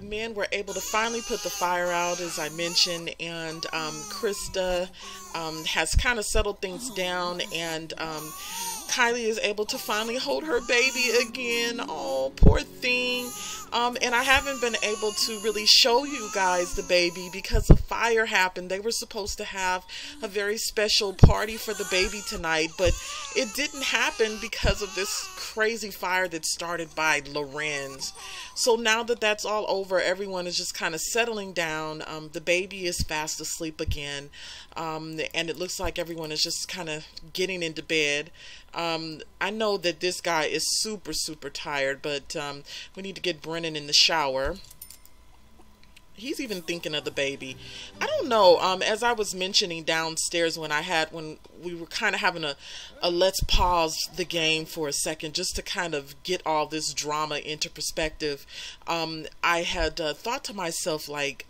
men were able to finally put the fire out, as I mentioned, and Christa has kind of settled things down, and Kylie is able to finally hold her baby again. Oh, poor thing. And I haven't been able to really show you guys the baby because a fire happened. They were supposed to have a very special party for the baby tonight, but it didn't happen because of this crazy fire that started by Lorenz. So now that that's all over, everyone is just kind of settling down. The baby is fast asleep again, and it looks like everyone is just kind of getting into bed. I know that this guy is super tired, but we need to get Brennan in the shower. He's even thinking of the baby. I don't know, as I was mentioning downstairs when we were kind of having a let's pause the game for a second just to kind of get all this drama into perspective. I had thought to myself, like,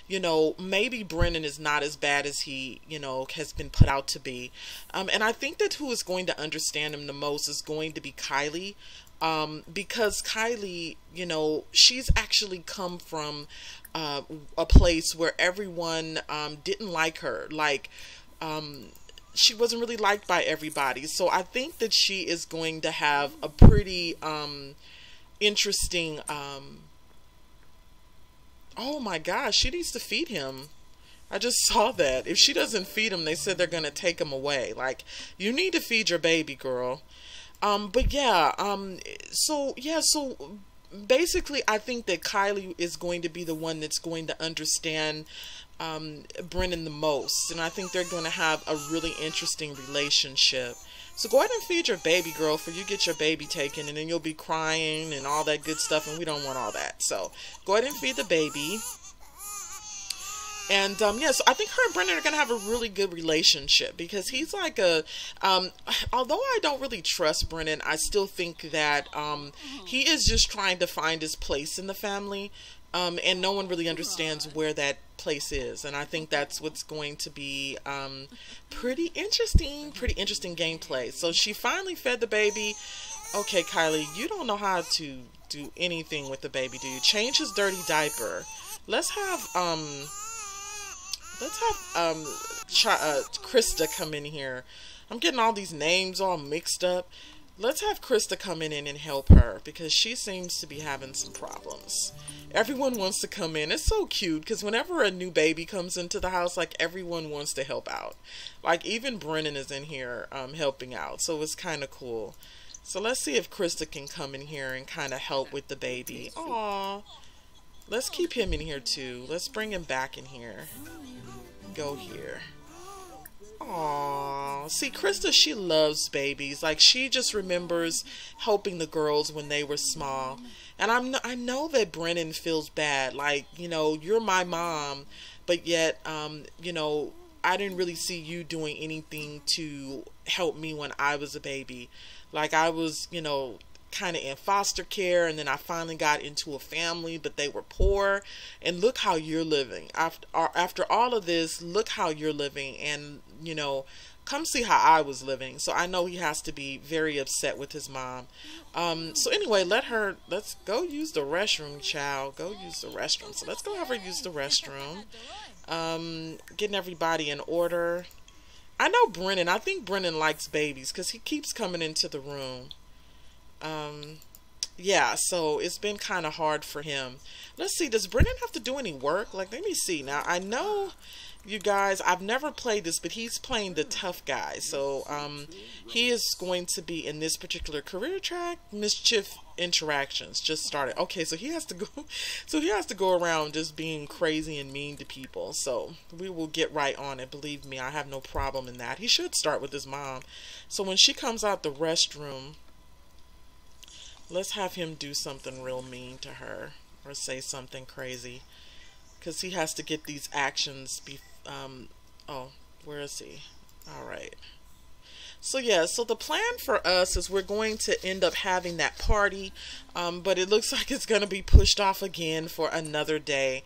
you know, maybe Brennan is not as bad as he, you know, has been put out to be. And I think that who is going to understand him the most is going to be Kylie. Because Kylie, you know, she's actually come from a place where everyone didn't like her. Like, she wasn't really liked by everybody. So I think that she is going to have a pretty interesting... oh my gosh, she needs to feed him. I just saw that. If she doesn't feed him, they said they're going to take him away. Like, you need to feed your baby, girl. But yeah, so basically I think that Kylie is going to be the one that's going to understand Brennan the most, and I think they're going to have a really interesting relationship. So go ahead and feed your baby, girl, for you get your baby taken, and then you'll be crying and all that good stuff, and we don't want all that. So go ahead and feed the baby. And, yeah, so I think her and Brennan are going to have a really good relationship because he's like a, although I don't really trust Brennan, I still think that, he is just trying to find his place in the family, and no one really understands where that place is. And I think that's what's going to be, pretty interesting gameplay. So she finally fed the baby. Okay, Kylie, you don't know how to do anything with the baby, do you? Change his dirty diaper. Let's have Christa come in here. I'm getting all these names all mixed up. Let's have Christa come in and help her because she seems to be having some problems. Everyone wants to come in. It's so cute because whenever a new baby comes into the house, like, everyone wants to help out. Like, even Brennan is in here helping out. So it's kind of cool. So let's see if Christa can come in here and kind of help with the baby. Aww. Let's keep him in here too. Let's bring him back in here. Go here. Aww. See, Christa, she loves babies. Like, she just remembers helping the girls when they were small. And I know that Brennan feels bad. Like, you know, you're my mom, but yet, you know, I didn't really see you doing anything to help me when I was a baby. Like, I was, you know, kind of in foster care, and then I finally got into a family, but they were poor, and look how you're living. After all of this, look how you're living, and, you know, come see how I was living. So I know he has to be very upset with his mom. So anyway, let's go use the restroom, child. Go use the restroom. So let's go have her use the restroom. Getting everybody in order. I know Brennan. I think Brennan likes babies because he keeps coming into the room. Yeah, so it's been kind of hard for him. Let's see, does Brennan have to do any work? Like, let me see. Now, I know, you guys, I've never played this, but he's playing the tough guy. So, he is going to be in this particular career track. Mischief interactions just started. Okay, so he has to go around just being crazy and mean to people. So, we will get right on it. Believe me, I have no problem in that. He should start with his mom. So, when she comes out the restroom, let's have him do something real mean to her or say something crazy because he has to get these actions. Oh, where is he? All right. So yeah, so the plan for us is we're going to end up having that party, but it looks like it's going to be pushed off again for another day,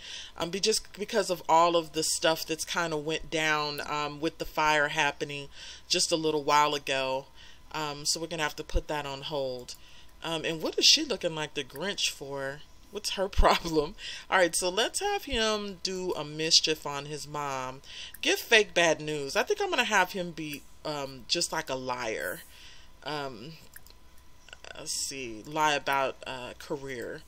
just because of all of the stuff that's kind of went down with the fire happening just a little while ago. So we're going to have to put that on hold. And what is she looking like the Grinch for? What's her problem? All right, so let's have him do a mischief on his mom. Give fake bad news. I think I'm going to have him be just like a liar. Let's see, lie about career.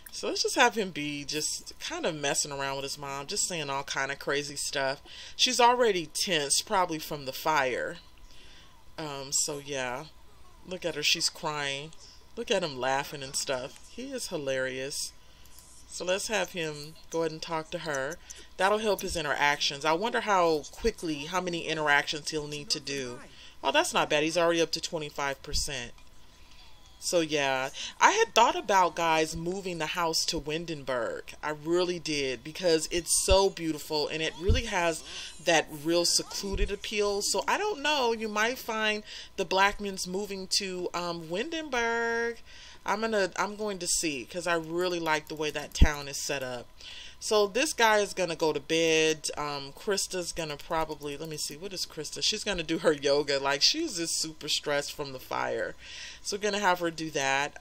So let's just have him be just kind of messing around with his mom, just saying all kind of crazy stuff. She's already tense, probably from the fire. So yeah, look at her, she's crying. Look at him laughing and stuff. He is hilarious. So let's have him go ahead and talk to her. That'll help his interactions. I wonder how many interactions he'll need to do. Oh, that's not bad. He's already up to 25%. So yeah, I had thought about, guys, moving the house to Windenburg. I really did, because it's so beautiful and it really has that real secluded appeal. So I don't know, you might find the Blackmons moving to Windenburg. I'm going to see, because I really like the way that town is set up. So this guy is going to go to bed. Christa's going to probably, let me see, what is Christa? She's going to do her yoga. Like, she's just super stressed from the fire. So we're going to have her do that.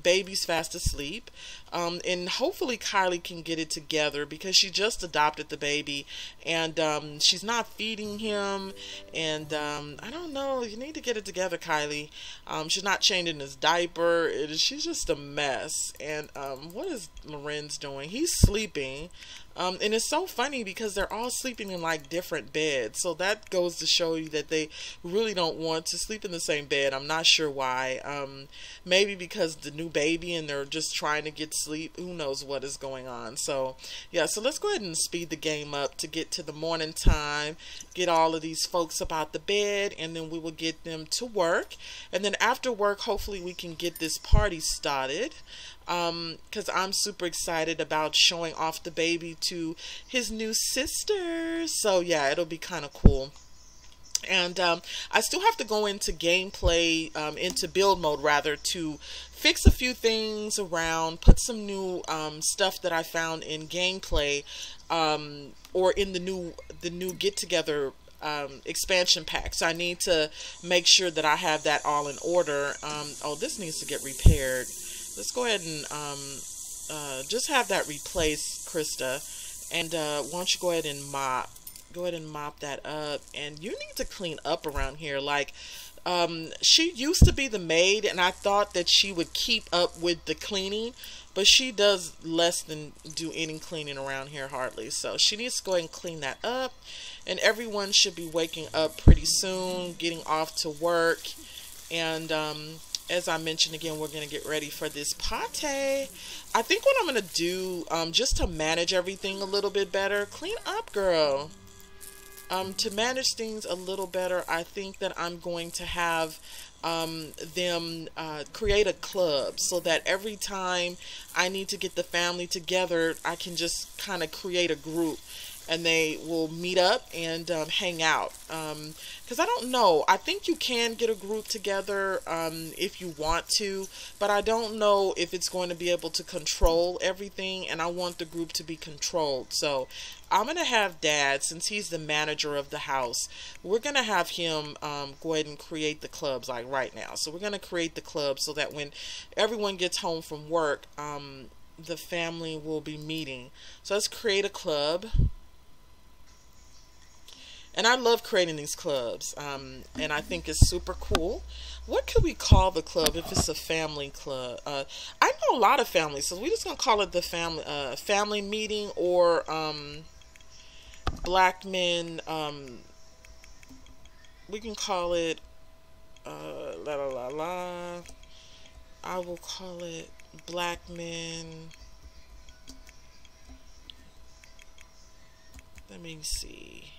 Baby's fast asleep. And hopefully Kylie can get it together, because she just adopted the baby. And she's not feeding him. And I don't know. You need to get it together, Kylie. She's not changing his diaper. She's just a mess. And what is Lorenz doing? He's sleeping. And it's so funny because they're all sleeping in like different beds. So that goes to show you that they really don't want to sleep in the same bed. I'm not sure why. Maybe because the new baby and they're just trying to get sleep. Who knows what is going on. So yeah, so let's go ahead and speed the game up to get to the morning time. Get all of these folks up out the bed, and then we will get them to work. And then after work, hopefully we can get this party started. Because I'm super excited about showing off the baby to his new sister. So yeah, it'll be kind of cool. And I still have to go into gameplay, into build mode rather, to fix a few things around, put some new stuff that I found in gameplay, or in the new get together expansion pack. So I need to make sure that I have that all in order. Oh, this needs to get repaired. Let's go ahead and just have that replaced, Christa. And why don't you go ahead and mop that up. And you need to clean up around here. Like, she used to be the maid, and I thought that she would keep up with the cleaning, but she does less than do any cleaning around here, hardly. So she needs to go ahead and clean that up. And everyone should be waking up pretty soon, getting off to work. And as I mentioned again, we're going to get ready for this party. I think what I'm going to do, just to manage everything a little bit better, clean up, girl. To manage things a little better, I think that I'm going to have them create a club, so that every time I need to get the family together, I can just kind of create a group. And they will meet up and hang out. Because I don't know. I think you can get a group together if you want to. But I don't know if it's going to be able to control everything. And I want the group to be controlled. So I'm going to have Dad, since he's the manager of the house, we're going to have him go ahead and create the clubs like right now. So we're going to create the club so that when everyone gets home from work, the family will be meeting. So let's create a club. And I love creating these clubs, and I think it's super cool. What could we call the club if it's a family club? I know a lot of families, so we're just going to call it the family meeting, or Blackmon. We can call it la la la la. I will call it Blackmon. Let me see.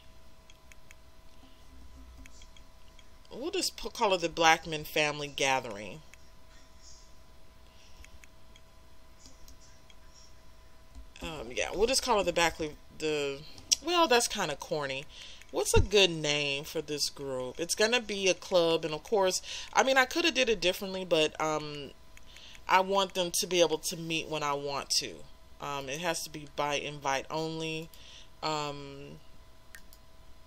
We'll just call it the Blackmon Family Gathering. Yeah, we'll just call it well, that's kind of corny. What's a good name for this group? It's gonna be a club, and of course, I mean, I could have did it differently, but I want them to be able to meet when I want to. It has to be by invite only.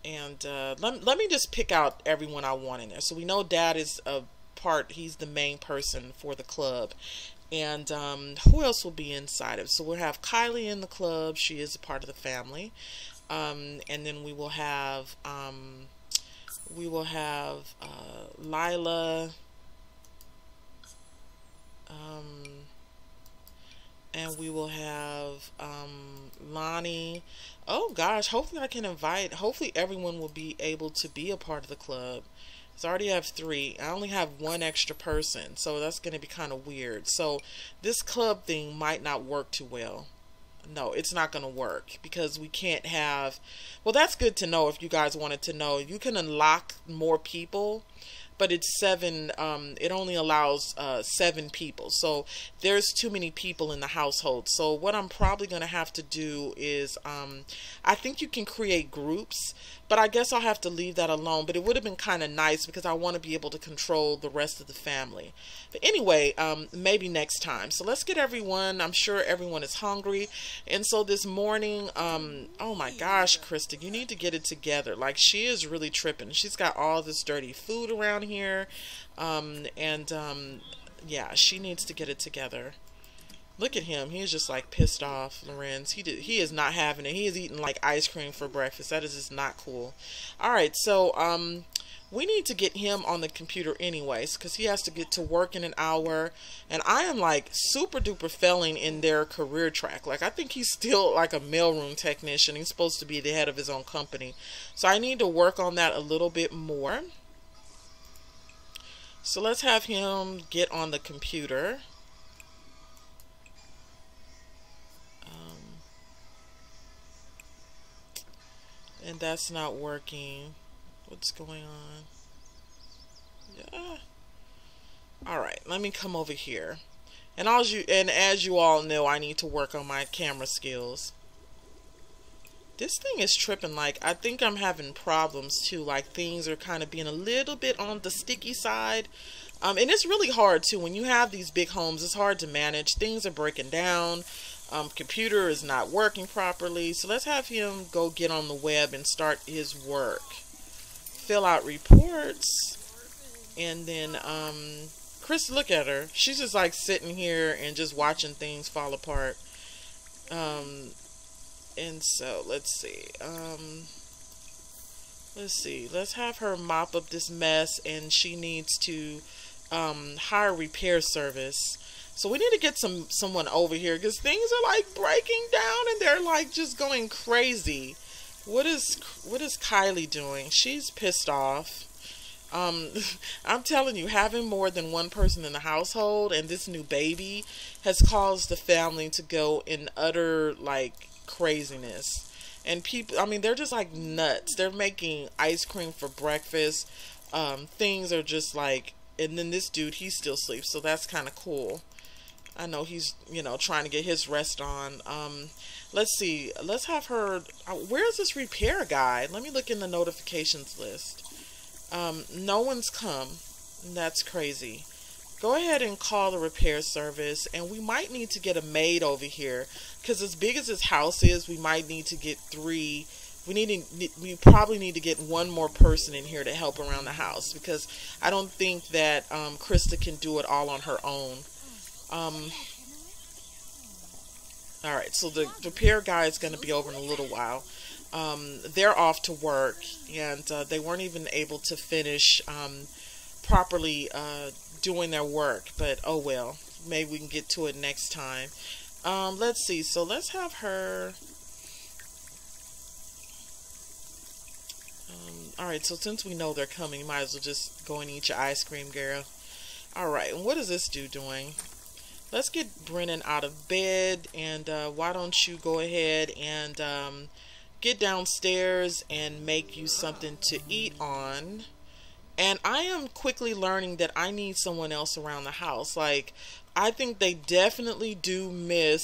And let me just pick out everyone I want in there. So we know Dad is he's the main person for the club. And who else will be inside of it? So we'll have Kylie in the club. She is a part of the family. And then we will have Lila, and we will have Lonnie. Oh gosh, hopefully I can invite, hopefully everyone will be able to be a part of the club. So I already have 3. I only have 1 extra person, so that's going to be kind of weird. So this club thing might not work too well. No, it's not going to work because we can't have, well, that's good to know if you guys wanted to know. You can unlock more people, but it's 7, it only allows 7 people. So there's too many people in the household. So what I'm probably going to have to do is, I think you can create groups, but I guess I'll have to leave that alone. But it would have been kind of nice because I want to be able to control the rest of the family. But anyway, maybe next time. So let's get everyone, I'm sure everyone is hungry. And so this morning, oh my gosh, Christa, you need to get it together. Like, she is really tripping. She's got all this dirty food around here. Yeah, she needs to get it together. Look at him. He is just like pissed off, Lorenz. He is not having it. He is eating like ice cream for breakfast. That is just not cool. All right, so we need to get him on the computer anyways because he has to get to work in an hour. And I am like super duper failing in their career track. Like, I think he's still like a mailroom technician. He's supposed to be the head of his own company. So I need to work on that a little bit more. So let's have him get on the computer. And that's not working. What's going on? Yeah. Alright, let me come over here. And as you all know, I need to work on my camera skills. This thing is tripping. Like, I think I'm having problems too. Like, things are kind of being a little bit on the sticky side. And it's really hard too. When you have these big homes, it's hard to manage. Things are breaking down. Computer is not working properly. So let's have him go get on the web and start his work. Fill out reports. And then, Chris, look at her. She's just like sitting here and just watching things fall apart. And so, let's see. Let's have her mop up this mess, and she needs to hire repair service. So we need to get someone over here because things are like breaking down and they're like just going crazy. What is Kylie doing? She's pissed off. I'm telling you, having more than one person in the household and this new baby has caused the family to go in utter like craziness. And people, I mean, they're just like nuts. They're making ice cream for breakfast. Things are just like, and then this dude, he still sleeps, so that's kind of cool. I know he's, you know, trying to get his rest on. Let's see. Let's have her. Where's this repair guy? Let me look in the notifications list. No one's come. That's crazy. Go ahead and call the repair service, and we might need to get a maid over here because as big as this house is, we might need to get 3. We probably need to get 1 more person in here to help around the house because I don't think that Christa can do it all on her own. Alright, so the repair guy is going to be over in a little while. They're off to work, and they weren't even able to finish properly doing their work, but oh well, maybe we can get to it next time. Let's see, so let's have her. Alright, so since we know they're coming, you might as well just go and eat your ice cream, girl. Alright, and what is this dude doing? Let's get Brennan out of bed, and why don't you go ahead and get downstairs and make you something to eat on. And I am quickly learning that I need someone else around the house. Like, I think they definitely do miss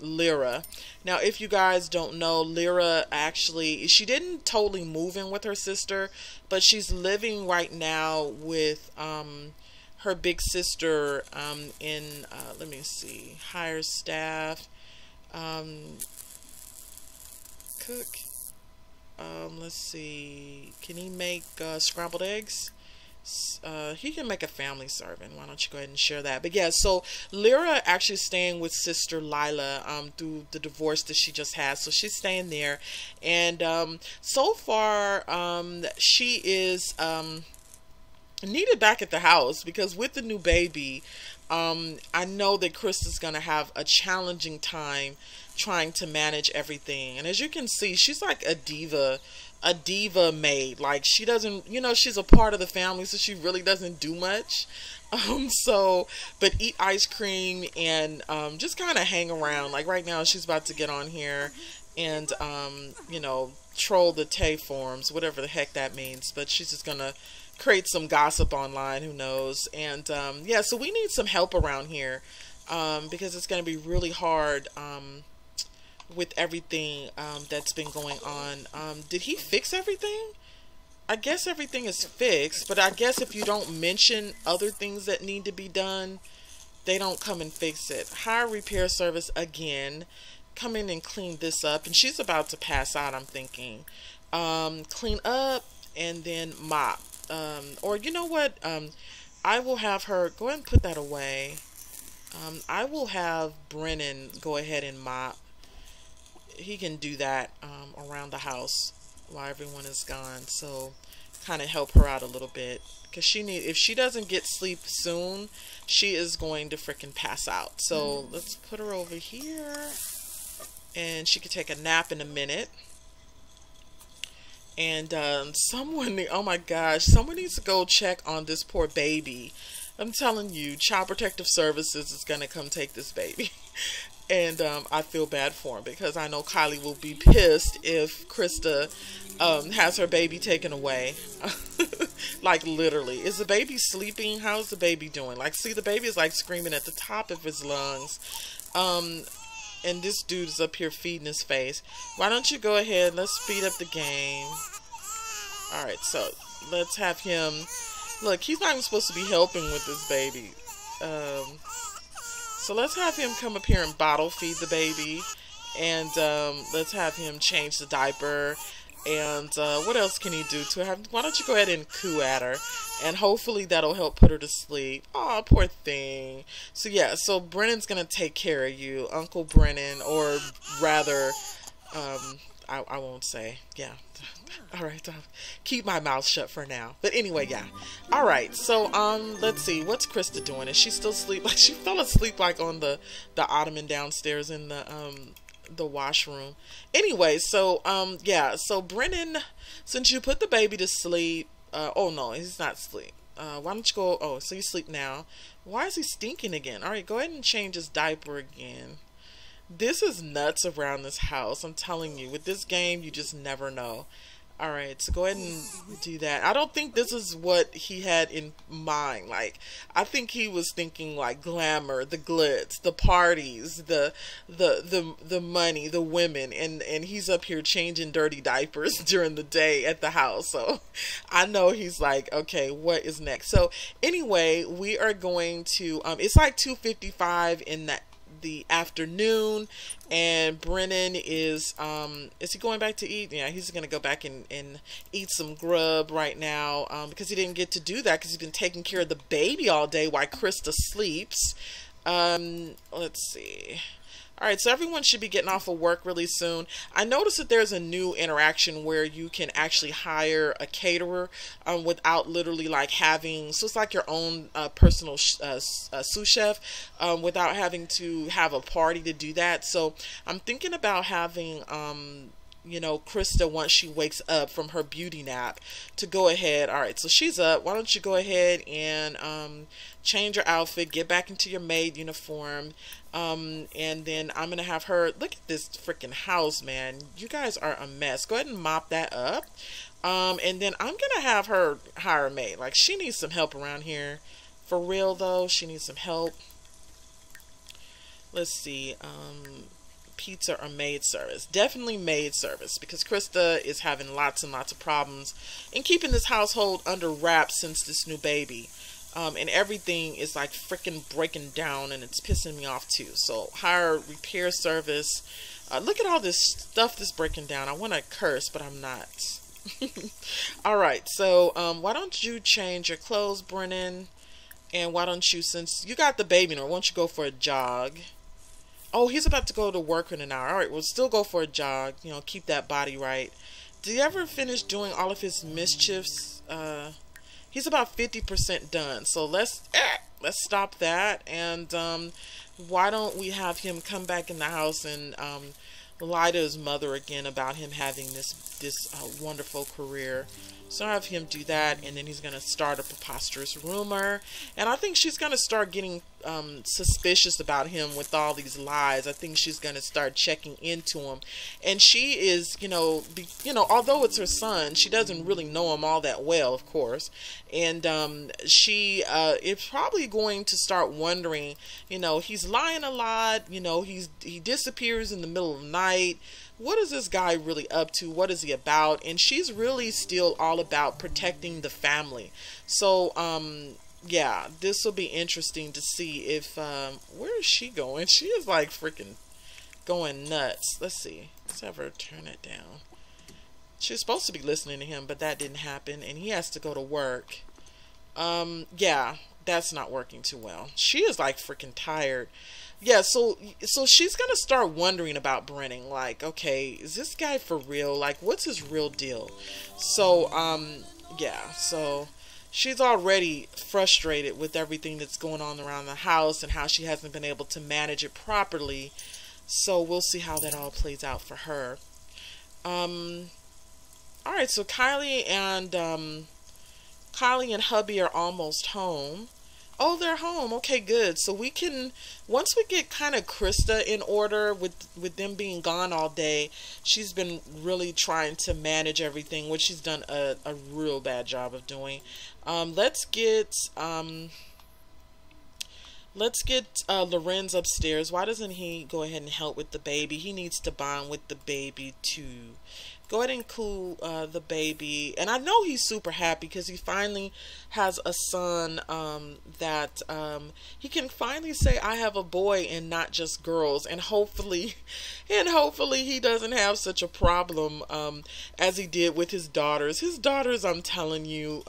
Lyra. Now, if you guys don't know, Lyra actually, she didn't totally move in with her sister, but she's living right now with her big sister in, let me see, hire staff, cook. Let's see, can he make scrambled eggs? He can make a family servant. Why don't you go ahead and share that? But yeah, so Lyra actually staying with Sister Lila through the divorce that she just had. So she's staying there. And so far, she is needed back at the house because with the new baby, I know that Christa's going to have a challenging time trying to manage everything. And as you can see, she's like a diva maid. Like, she doesn't, you know, she's a part of the family, so she really doesn't do much. But eat ice cream and just kind of hang around. Like right now, she's about to get on here and, you know, troll the Tay forums, whatever the heck that means. But she's just gonna create some gossip online, who knows. And yeah, so we need some help around here because it's gonna be really hard with everything that's been going on. Did he fix everything? I guess everything is fixed, but I guess if you don't mention other things that need to be done, they don't come and fix it. Hire repair service again. Come in and clean this up. And she's about to pass out, I'm thinking. Clean up and then mop. Or you know what? I will have her go ahead and put that away. I will have Brennan go ahead and mop. He can do that around the house while everyone is gone, so kind of help her out a little bit, because if she doesn't get sleep soon, she is going to freaking pass out. So let's put her over here and she could take a nap in a minute. And someone, oh my gosh, someone needs to go check on this poor baby. I'm telling you, Child Protective Services is gonna come take this baby. And I feel bad for him because I know Kylie will be pissed if Christa has her baby taken away. Like literally. Is the baby sleeping? How's the baby doing? Like, see, the baby is like screaming at the top of his lungs. And this dude is up here feeding his face. Why don't you go ahead? Let's speed up the game. Alright, so let's have him. Look, he's not even supposed to be helping with this baby. So let's have him come up here and bottle feed the baby. And let's have him change the diaper. And what else can he do to her? Why don't you go ahead and coo at her? And hopefully that'll help put her to sleep. Oh, poor thing. So yeah, so Brennan's going to take care of you. Uncle Brennan, or rather, I won't say. Yeah. All right. Keep my mouth shut for now. But anyway, yeah. All right. So, let's see. What's Christa doing? Is she still asleep? Like, she fell asleep like on the ottoman downstairs in the washroom. Anyway, so yeah, so Brennan, since you put the baby to sleep, oh no, he's not asleep. Why don't you go? Oh, so you sleep now. Why is he stinking again? All right, go ahead and change his diaper again. This is nuts around this house. I'm telling you, with this game, you just never know. All right, so go ahead and do that. I don't think this is what he had in mind. Like, I think he was thinking like glamour, the glitz, the parties, the money, the women, and he's up here changing dirty diapers during the day at the house. So I know he's like, okay, what is next? So anyway, we are going to it's like 2:55 in the afternoon, and Brennan is he going back to eat? Yeah, he's gonna go back and eat some grub right now, because he didn't get to do that because he's been taking care of the baby all day while Christa sleeps. Let's see. All right, so everyone should be getting off of work really soon. I noticed that there's a new interaction where you can actually hire a caterer without literally like having, so it's like your own personal sous chef without having to have a party to do that. So I'm thinking about having you know, Christa, once she wakes up from her beauty nap, to go ahead. All right, so she's up. Why don't you go ahead and change your outfit, get back into your maid uniform, and then I'm gonna have her look at this freaking house, man. You guys are a mess. Go ahead and mop that up, and then I'm gonna have her hire a maid. Like, she needs some help around here, for real though. She needs some help. Let's see. Pizza or maid service. Definitely maid service, because Christa is having lots and lots of problems in keeping this household under wraps since this new baby, and everything is like freaking breaking down, and it's pissing me off too. So hire repair service. Look at all this stuff that's breaking down. I want to curse, but I'm not. All right, so why don't you change your clothes, Brennan? And why don't you, since you got the baby now, why don't you go for a jog? Oh, he's about to go to work in an hour. All right, we'll still go for a jog. You know, keep that body right. Did he ever finish doing all of his mischiefs? He's about 50% done. So let's stop that. And why don't we have him come back in the house and lie to his mother again about him having this wonderful career. So I have him do that, and then he's going to start a preposterous rumor. And I think she's going to start getting suspicious about him with all these lies. I think she's going to start checking into him. And she is, although it's her son, she doesn't really know him all that well, of course. And she is probably going to start wondering, he's lying a lot. He disappears in the middle of the night. What is this guy really up to? What is he about? And she's really still all about protecting the family. So, yeah, this will be interesting to see if, where is she going? She is like freaking going nuts. Let's see. Let's have her turn it down. She was supposed to be listening to him, but that didn't happen. And he has to go to work. Yeah, that's not working too well. She is like freaking tired. Yeah, so she's gonna start wondering about Brennan. Like, okay, is this guy for real? Like, what's his real deal? So, yeah, so she's already frustrated with everything that's going on around the house and how she hasn't been able to manage it properly. So we'll see how that all plays out for her. All right, so Kylie and hubby are almost home. Oh, they're home. Okay, good. So we can, once we get kind of Christa in order with them being gone all day, she's been really trying to manage everything, which she's done a real bad job of doing. Let's get Lorenz upstairs. Why doesn't he go ahead and help with the baby? He needs to bond with the baby too. Go ahead and cool the baby. And I know he's super happy because he finally has a son that he can finally say, I have a boy and not just girls. And hopefully he doesn't have such a problem as he did with his daughters. His daughters, I'm telling you,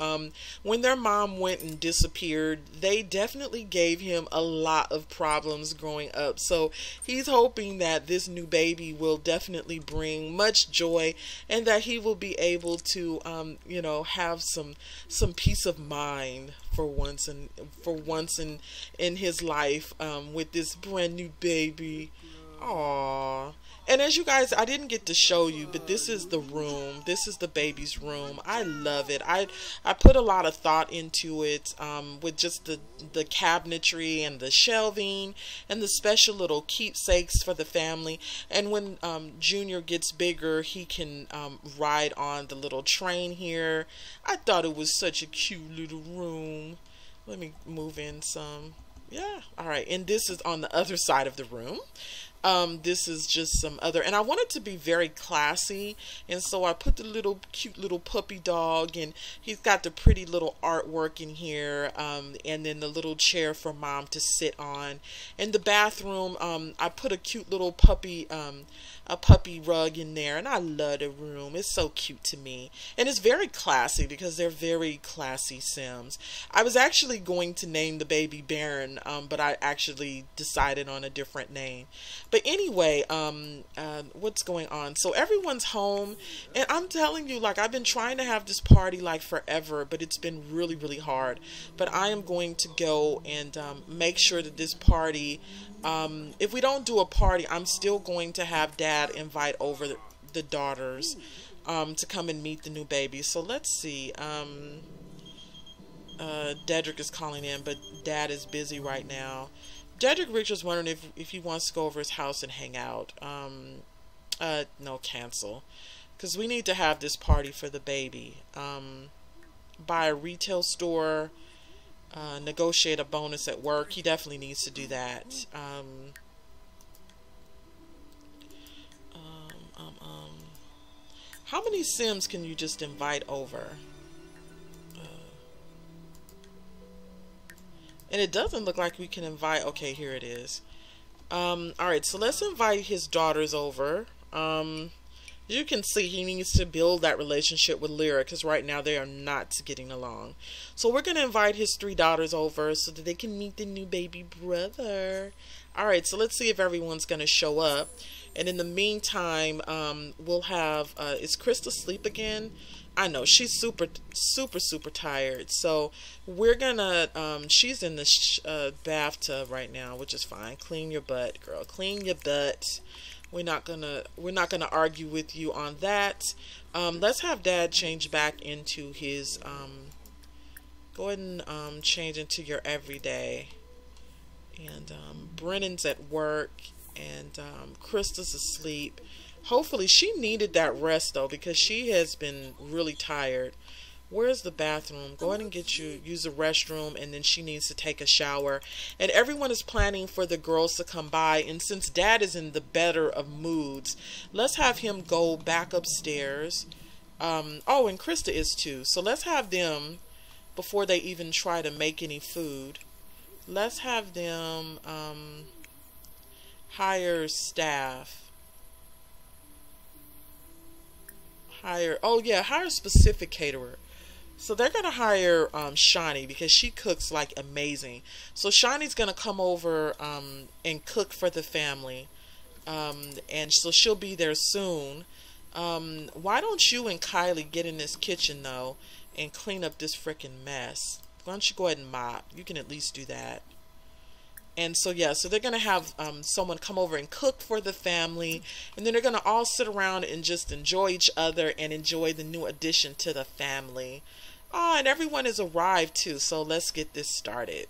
when their mom went and disappeared, they definitely gave him a lot of problems growing up. So he's hoping that this new baby will definitely bring much joy, and that he will be able to, have some peace of mind for once in his life with this brand new baby. Aww. And as you guys, I didn't get to show you, but this is the room. This is the baby's room. I love it. I put a lot of thought into it with just the cabinetry and the shelving and the special little keepsakes for the family. And when Junior gets bigger, he can ride on the little train here. I thought it was such a cute little room. Let me move in some. Yeah. All right. And this is on the other side of the room. This is just some other, and I want it to be very classy, and so I put the cute little puppy dog, and he's got the pretty little artwork in here, and then the little chair for mom to sit on. In the bathroom, I put a cute little puppy rug in there, and I love the room. It's so cute to me, and it's very classy because they're very classy Sims. I was actually going to name the baby Baron, but I actually decided on a different name. But anyway, what's going on? So everyone's home, and I'm telling you, like, I've been trying to have this party like forever, but it's been really, really hard. But I am going to go and make sure that this party, if we don't do a party, I'm still going to have Dad invite over the daughters to come and meet the new baby. So let's see. Dedrick is calling in, but Dad is busy right now. Dedrick Richards wondering if he wants to go over his house and hang out. No, cancel. Because we need to have this party for the baby. Buy a retail store. Negotiate a bonus at work. He definitely needs to do that. How many Sims can you just invite over? And it doesn't look like we can invite. Okay, here it is. Alright, so let's invite his daughters over. You can see he needs to build that relationship with Lyra because right now they are not getting along. So we're going to invite his 3 daughters over so that they can meet the new baby brother. Alright, so let's see if everyone's going to show up. And in the meantime, we'll have, is Christa asleep again? I know, she's super tired. So we're going to, she's in the bathtub right now, which is fine. Clean your butt, girl. Clean your butt. We're not gonna argue with you on that. Let's have Dad change back into his go ahead and change into your everyday. And Brennan's at work, and Christa's asleep. Hopefully she needed that rest though, because she has been really tired. Where's the bathroom? Go ahead and use the restroom, and then she needs to take a shower. And everyone is planning for the girls to come by, and since Dad is in the better of moods, let's have him go back upstairs. Oh, and Christa is too. So let's have them, before they even try to make any food, let's have them hire staff. Hire a specific caterer. So they're going to hire Shawnee because she cooks like amazing. So Shawnee's going to come over and cook for the family. And so she'll be there soon. Why don't you and Kai Lee get in this kitchen though and clean up this freaking mess? Why don't you go ahead and mop? You can at least do that. And so yeah, so they're going to have someone come over and cook for the family. And then they're going to all sit around and just enjoy each other and enjoy the new addition to the family. Oh, and everyone has arrived too, so let's get this started.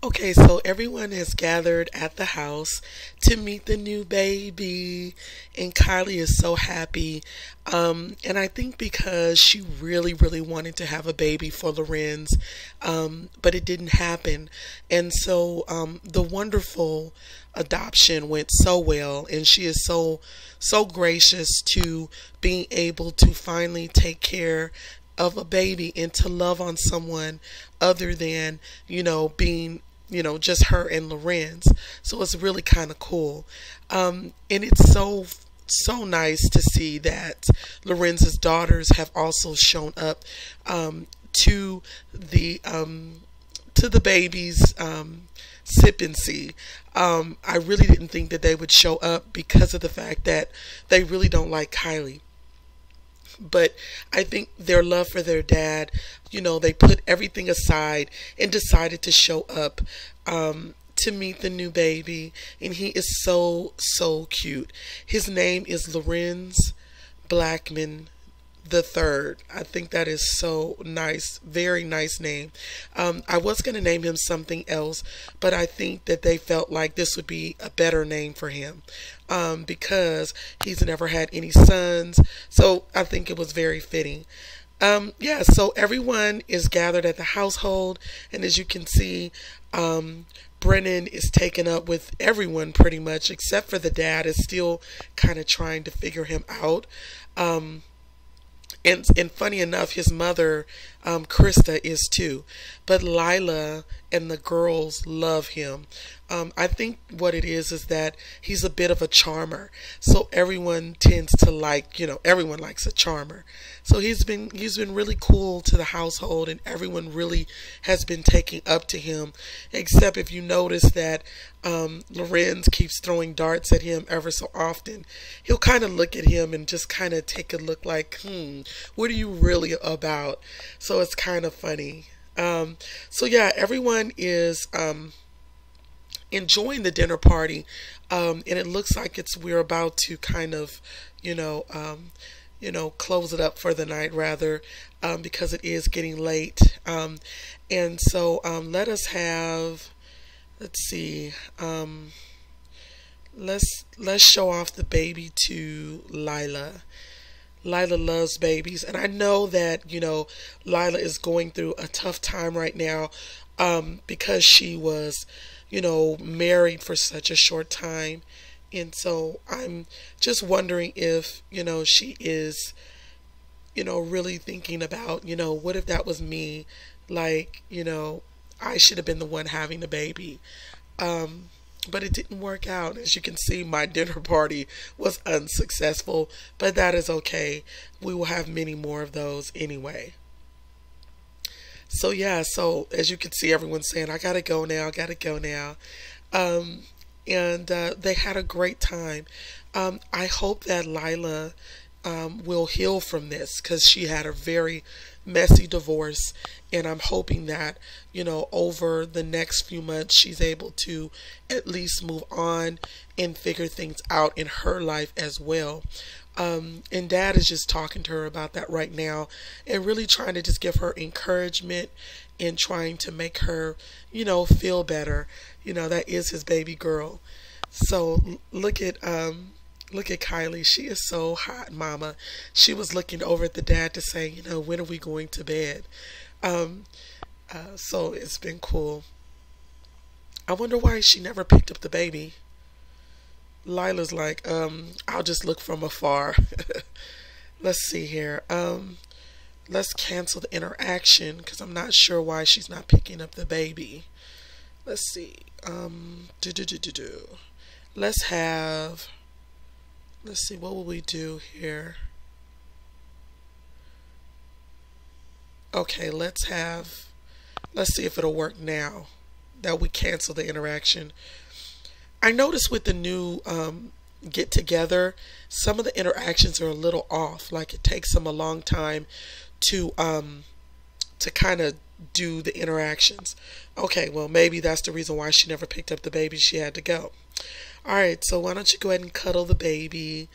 Okay, so everyone has gathered at the house to meet the new baby, and Kylie is so happy. And I think because she really wanted to have a baby for Lorenz, but it didn't happen. And so the wonderful adoption went so well, and she is so gracious to being able to finally take care of a baby and to love on someone other than, being just her and Lorenz. So it's really kind of cool. And it's so nice to see that Lorenz's daughters have also shown up to the baby's sip and see. I really didn't think that they would show up because of the fact that they really don't like Kylie. But I think their love for their dad, they put everything aside and decided to show up to meet the new baby. And he is so cute. His name is Lorenz Blackmon the third. I think that is so nice. Very nice name. I was going to name him something else, but I think that they felt like this would be a better name for him because he's never had any sons. So I think it was very fitting. Yeah, so everyone is gathered at the household, and as you can see, Brennan is taken up with everyone pretty much, except for the dad is still kind of trying to figure him out. And funny enough, his mother, Christa, is too. But Lila and the girls love him. I think what it is that he's a bit of a charmer. So everyone tends to like, everyone likes a charmer. So he's been really cool to the household, and everyone really has been taking up to him. Except if you notice that Lorenz keeps throwing darts at him ever so often. He'll kind of look at him and just kind of take a look like, what are you really about? So it's kind of funny. So yeah, everyone is enjoying the dinner party, and it looks like we're about to kind of, close it up for the night rather, because it is getting late. And so let us have, let's see, let's show off the baby to Lila. Lila loves babies, and I know that Lila is going through a tough time right now because she was married for such a short time. And so I'm just wondering if she is really thinking about what if that was me, like I should have been the one having the baby. but it didn't work out. As you can see, my dinner party was unsuccessful, but that is okay. We will have many more of those anyway. So yeah, so as you can see, everyone's saying, I gotta go now, I gotta go now. Um, and they had a great time. I hope that Lila will heal from this because she had a very messy divorce, and I'm hoping that, you know, over the next few months she's able to at least move on and figure things out in her life as well. And Dad is just talking to her about that right now and really trying to just give her encouragement and trying to make her, you know, feel better. You know, that is his baby girl. So look at Kylie. She is so hot, mama. She was looking over at the dad to say, you know, when are we going to bed? So it's been cool. I wonder why she never picked up the baby. Lila's like, I'll just look from afar. Let's see here. Let's cancel the interaction because I'm not sure why she's not picking up the baby. Let's see. Let's have, let's see, what will we do here? Okay, let's see if it'll work now that we cancel the interaction. I noticed with the new get together, some of the interactions are a little off. Like it takes them a long time to kind of do the interactions. Okay, well maybe that's the reason why she never picked up the baby. She had to go. All right, so why don't you go ahead and cuddle the baby?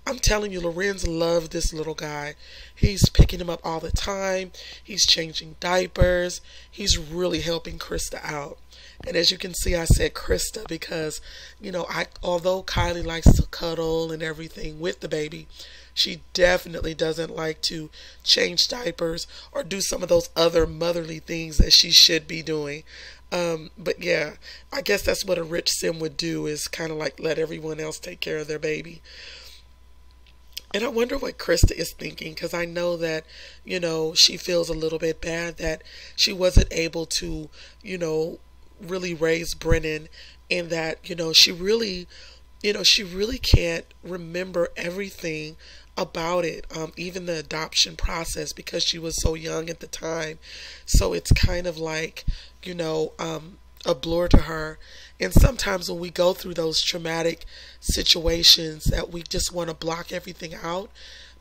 I'm telling you, Lorenz loved this little guy. He's picking him up all the time. He's changing diapers. He's really helping Christa out. And as you can see, I said Christa because, you know, although Kylie likes to cuddle and everything with the baby, she definitely doesn't like to change diapers or do some of those other motherly things that she should be doing. But yeah, I guess that's what a rich sim would do, is kind of like let everyone else take care of their baby. And I wonder what Christa is thinking, because I know that, you know, she feels a little bit bad that she wasn't able to, you know, really raise Brennan, and that, you know, she really can't remember everything about it, even the adoption process, because she was so young at the time. So it's kind of like, you know, a blur to her. And sometimes when we go through those traumatic situations that we just want to block everything out.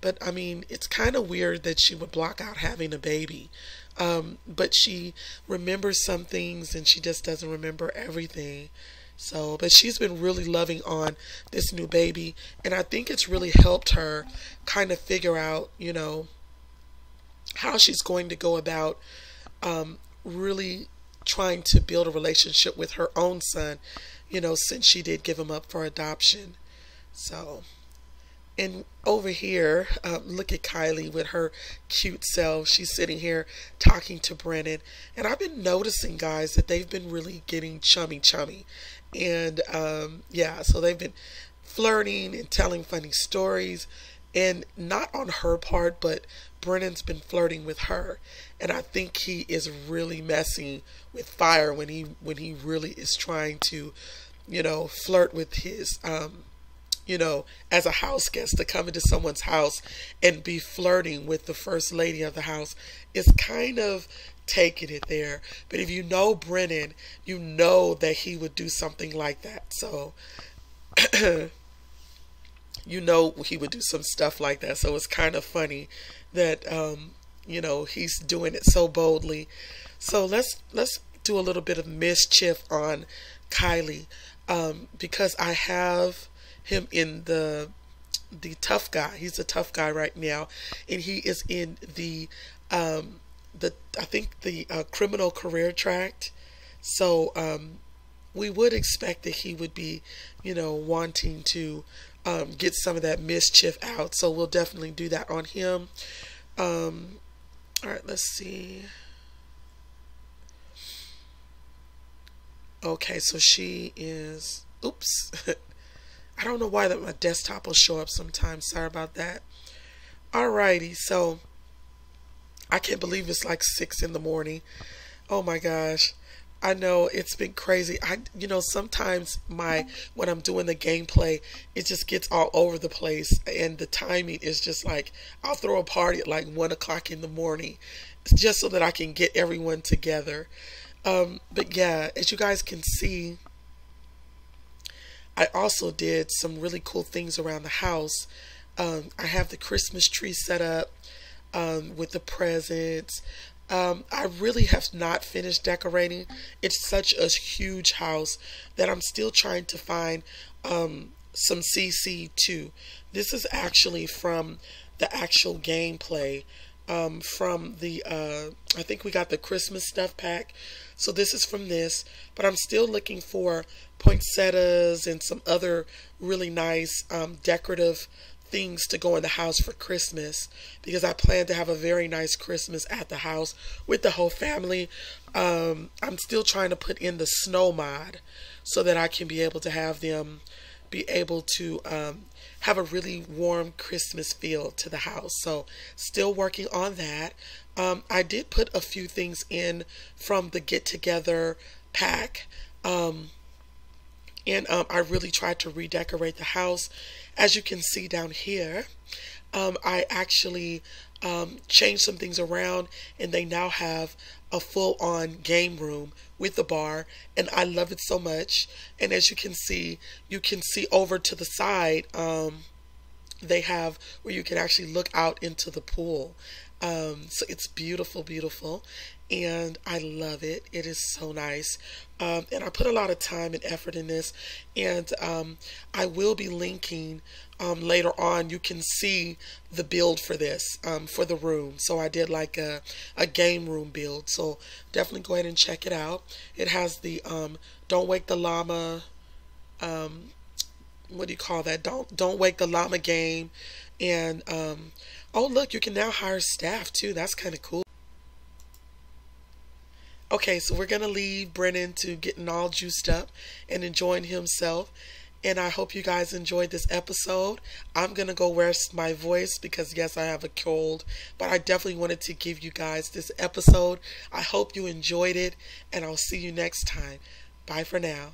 But I mean, it's kind of weird that she would block out having a baby. But she remembers some things and she just doesn't remember everything. So, but she's been really loving on this new baby, and I think it's really helped her kind of figure out, you know, how she's going to go about really trying to build a relationship with her own son, you know, since she did give him up for adoption. So, and over here, look at Kylie with her cute self. She's sitting here talking to Brennan, and I've been noticing, guys, that they've been really getting chummy. And yeah, so they've been flirting and telling funny stories, and not on her part, but Brennan's been flirting with her, and I think he is really messing with fire when he really is trying to, you know, flirt with his you know, as a house guest, to come into someone's house and be flirting with the first lady of the house is kind of taking it there. But if you know Brennan, you know that he would do something like that. So you know he would do some stuff like that. So it's kind of funny that you know, he's doing it so boldly. So let's do a little bit of mischief on Kylie, because I have him in the tough guy. He's a tough guy right now, and he is in the I think the criminal career tract. So we would expect that he would be, you know, wanting to get some of that mischief out. So we'll definitely do that on him. All right, let's see. Okay, so she is, oops. I don't know why that my desktop will show up sometimes. Sorry about that. Alrighty, so I can't believe it's like 6 in the morning. Oh my gosh. I know it's been crazy. Sometimes when I'm doing the gameplay, it just gets all over the place, and the timing is just like I'll throw a party at like 1 o'clock in the morning, just so that I can get everyone together. But yeah, as you guys can see, I also did some really cool things around the house. I have the Christmas tree set up with the presents. I really have not finished decorating. It's such a huge house that I'm still trying to find some CC too. This is actually from the actual gameplay, from the I think we got the Christmas stuff pack. So this is from this, but I'm still looking for poinsettias and some other really nice decorative things to go in the house for Christmas, because I plan to have a very nice Christmas at the house with the whole family. I'm still trying to put in the snow mod so that I can be able to have them be able to have a really warm Christmas feel to the house. So still working on that. I did put a few things in from the get together pack, and I really tried to redecorate the house. As you can see down here, I actually changed some things around, and they now have a full-on game room with the bar, and I love it so much. And as you can see over to the side, they have where you can actually look out into the pool. So it's beautiful, beautiful, and I love it. It is so nice. And I put a lot of time and effort in this, and I will be linking later on. You can see the build for this, for the room. So I did like a game room build, so definitely go ahead and check it out. It has the Don't Wake the Llama, what do you call that? Don't Wake the Llama game. And oh look, you can now hire staff too. That's kind of cool. Okay, so we're gonna leave Brennan to getting all juiced up and enjoying himself, and I hope you guys enjoyed this episode. I'm gonna go rest my voice because yes, I have a cold, but I definitely wanted to give you guys this episode. I hope you enjoyed it, and I'll see you next time. Bye for now.